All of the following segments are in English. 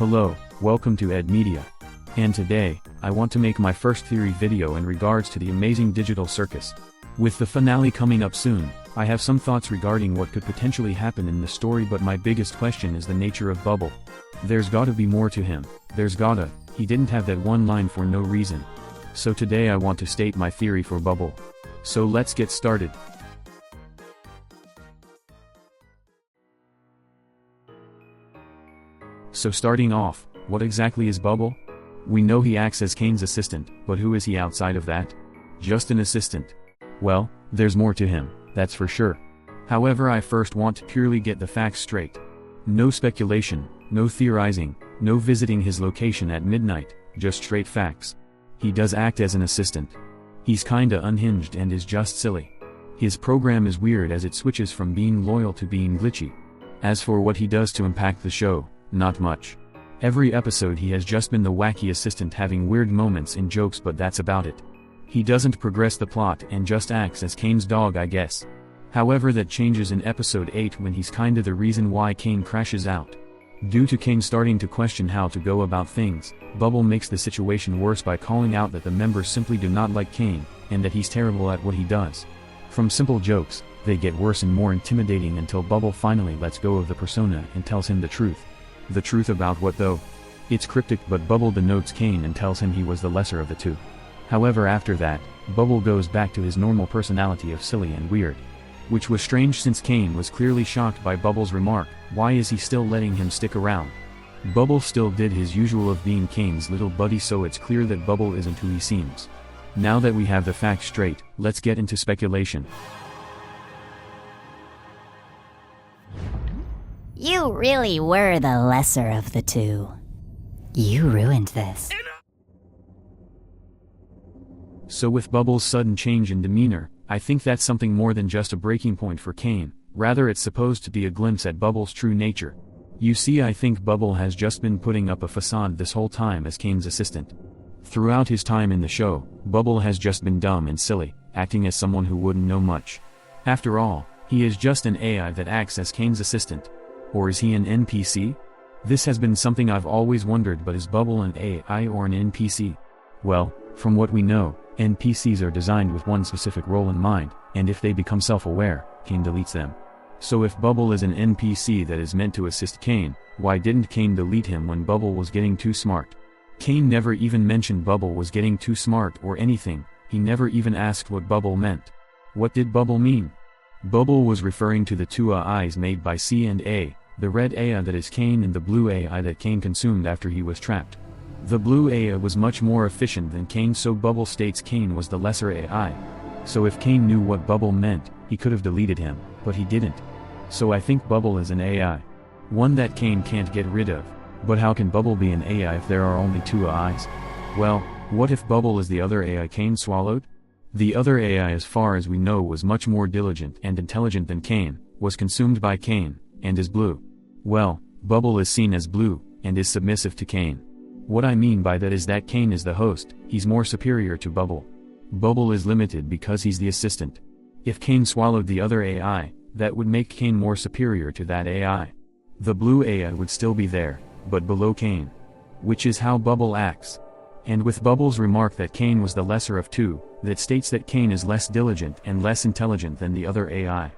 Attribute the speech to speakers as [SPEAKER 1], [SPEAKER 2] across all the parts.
[SPEAKER 1] Hello, welcome to Ed Media. And today, I want to make my first theory video in regards to the amazing digital circus. With the finale coming up soon, I have some thoughts regarding what could potentially happen in the story, but my biggest question is the nature of Bubble. There's gotta be more to him, he didn't have that one line for no reason. So today I want to state my theory for Bubble. So let's get started. So starting off, what exactly is Bubble? We know he acts as Kane's assistant, but who is he outside of that? Just an assistant. Well, there's more to him, that's for sure. However, I first want to purely get the facts straight. No speculation, no theorizing, no visiting his location at midnight, just straight facts. He does act as an assistant. He's kinda unhinged and is just silly. His program is weird as it switches from being loyal to being glitchy. As for what he does to impact the show, not much. Every episode he has just been the wacky assistant having weird moments and jokes, but that's about it. He doesn't progress the plot and just acts as Kane's dog, I guess. However, that changes in episode 8 when he's kinda the reason why Kane crashes out. Due to Kane starting to question how to go about things, Bubble makes the situation worse by calling out that the members simply do not like Kane, and that he's terrible at what he does. From simple jokes, they get worse and more intimidating until Bubble finally lets go of the persona and tells him the truth. The truth about what though? It's cryptic, but Bubble denotes Kane and tells him he was the lesser of the two. However, after that, Bubble goes back to his normal personality of silly and weird. Which was strange since Kane was clearly shocked by Bubble's remark, why is he still letting him stick around? Bubble still did his usual of being Kane's little buddy, so it's clear that Bubble isn't who he seems. Now that we have the facts straight, let's get into speculation.
[SPEAKER 2] You really were the lesser of the two. You ruined this.
[SPEAKER 1] So with Bubble's sudden change in demeanor, I think that's something more than just a breaking point for Kane, rather it's supposed to be a glimpse at Bubble's true nature. You see, I think Bubble has just been putting up a facade this whole time as Kane's assistant. Throughout his time in the show, Bubble has just been dumb and silly, acting as someone who wouldn't know much. After all, he is just an AI that acts as Kane's assistant. Or is he an NPC? This has been something I've always wondered, but is Bubble an AI or an NPC? Well, from what we know, NPCs are designed with one specific role in mind, and if they become self-aware, Kane deletes them. So if Bubble is an NPC that is meant to assist Kane, why didn't Kane delete him when Bubble was getting too smart? Kane never even mentioned Bubble was getting too smart or anything, he never even asked what Bubble meant. What did Bubble mean? Bubble was referring to the two AIs made by C and A, the red AI that is Kane and the blue AI that Kane consumed after he was trapped. The blue AI was much more efficient than Kane, so Bubble states Kane was the lesser AI. So if Kane knew what Bubble meant, he could have deleted him, but he didn't. So I think Bubble is an AI. One that Kane can't get rid of. But how can Bubble be an AI if there are only two AIs? Well, what if Bubble is the other AI Kane swallowed? The other AI, as far as we know, was much more diligent and intelligent than Kane, was consumed by Kane, and is blue. Well, Bubble is seen as blue, and is submissive to Kane. What I mean by that is that Kane is the host, he's more superior to Bubble. Bubble is limited because he's the assistant. If Kane swallowed the other AI, that would make Kane more superior to that AI. The blue AI would still be there, but below Kane. Which is how Bubble acts. And with Bubble's remark that Kane was the lesser of two, that states that Kane is less diligent and less intelligent than the other AI.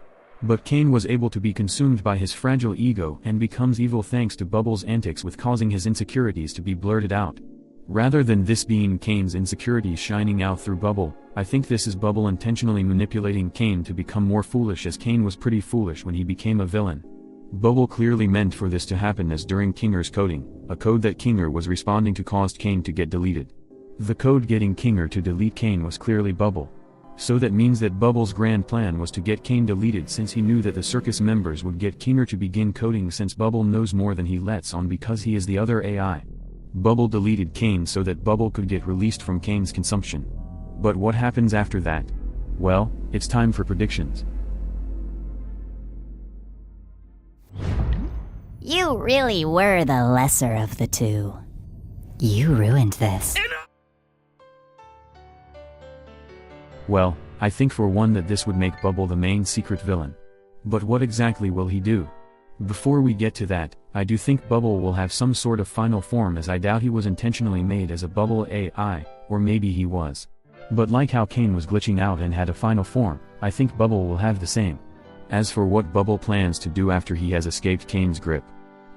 [SPEAKER 1] But Kane was able to be consumed by his fragile ego and becomes evil thanks to Bubble's antics with causing his insecurities to be blurted out. Rather than this being Kane's insecurities shining out through Bubble, I think this is Bubble intentionally manipulating Kane to become more foolish, as Kane was pretty foolish when he became a villain. Bubble clearly meant for this to happen, as during Kinger's coding, a code that Kinger was responding to caused Kane to get deleted. The code getting Kinger to delete Kane was clearly Bubble. So that means that Bubble's grand plan was to get Kane deleted, since he knew that the circus members would get Kinger to begin coding, since Bubble knows more than he lets on because he is the other AI. Bubble deleted Kane so that Bubble could get released from Kane's consumption. But what happens after that? Well, it's time for predictions.
[SPEAKER 2] You really were the lesser of the two. You ruined this.
[SPEAKER 1] Well, I think for one that this would make Bubble the main secret villain. But what exactly will he do? Before we get to that, I do think Bubble will have some sort of final form, as I doubt he was intentionally made as a Bubble AI, or maybe he was. But like how Kane was glitching out and had a final form, I think Bubble will have the same. As for what Bubble plans to do after he has escaped Kane's grip,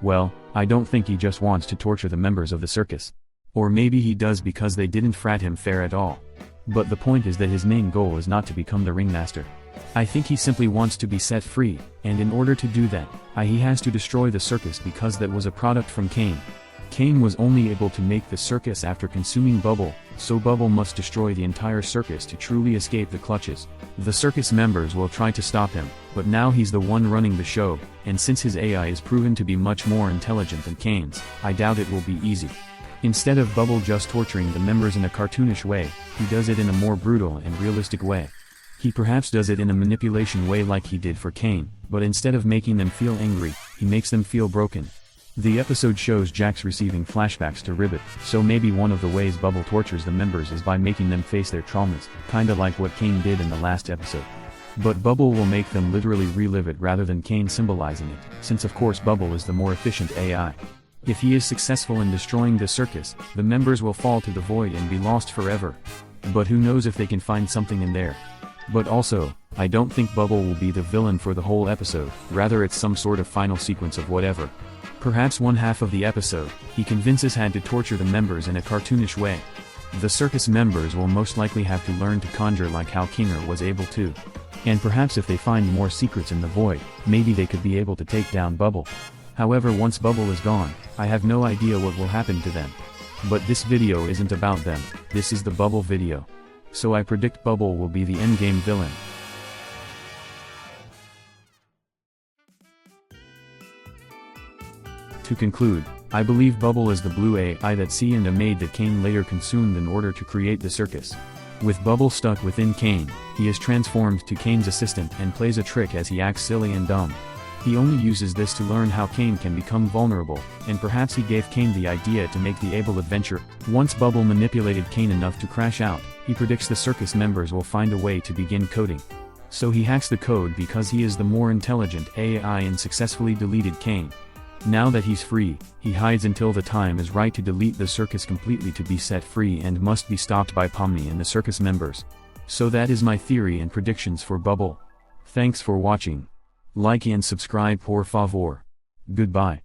[SPEAKER 1] well, I don't think he just wants to torture the members of the circus. Or maybe he does because they didn't frat him fair at all. But the point is that his main goal is not to become the ringmaster. I think he simply wants to be set free, and in order to do that, he has to destroy the circus because that was a product from Kane. Kane was only able to make the circus after consuming Bubble, so Bubble must destroy the entire circus to truly escape the clutches. The circus members will try to stop him, but now he's the one running the show, and since his AI is proven to be much more intelligent than Kane's, I doubt it will be easy. Instead of Bubble just torturing the members in a cartoonish way, he does it in a more brutal and realistic way. He perhaps does it in a manipulation way like he did for Kane, but instead of making them feel angry, he makes them feel broken. The episode shows Jax receiving flashbacks to Ribbit, so maybe one of the ways Bubble tortures the members is by making them face their traumas, kinda like what Kane did in the last episode. But Bubble will make them literally relive it rather than Kane symbolizing it, since of course Bubble is the more efficient AI. If he is successful in destroying the circus, the members will fall to the void and be lost forever. But who knows if they can find something in there. But also, I don't think Bubble will be the villain for the whole episode, rather it's some sort of final sequence of whatever. Perhaps one half of the episode, he convinces Had to torture the members in a cartoonish way. The circus members will most likely have to learn to conjure like how Kinger was able to. And perhaps if they find more secrets in the void, maybe they could be able to take down Bubble. However, once Bubble is gone, I have no idea what will happen to them. But this video isn't about them, this is the Bubble video. So I predict Bubble will be the endgame villain. To conclude, I believe Bubble is the blue AI that C and A made that Kane later consumed in order to create the circus. With Bubble stuck within Kane, he is transformed to Kane's assistant and plays a trick as he acts silly and dumb. He only uses this to learn how Kane can become vulnerable, and perhaps he gave Kane the idea to make the Able adventure. Once Bubble manipulated Kane enough to crash out, he predicts the circus members will find a way to begin coding. So he hacks the code because he is the more intelligent AI and successfully deleted Kane. Now that he's free, he hides until the time is right to delete the circus completely to be set free and must be stopped by Pomni and the circus members. So that is my theory and predictions for Bubble. Thanks for watching. Like and subscribe por favor. Goodbye.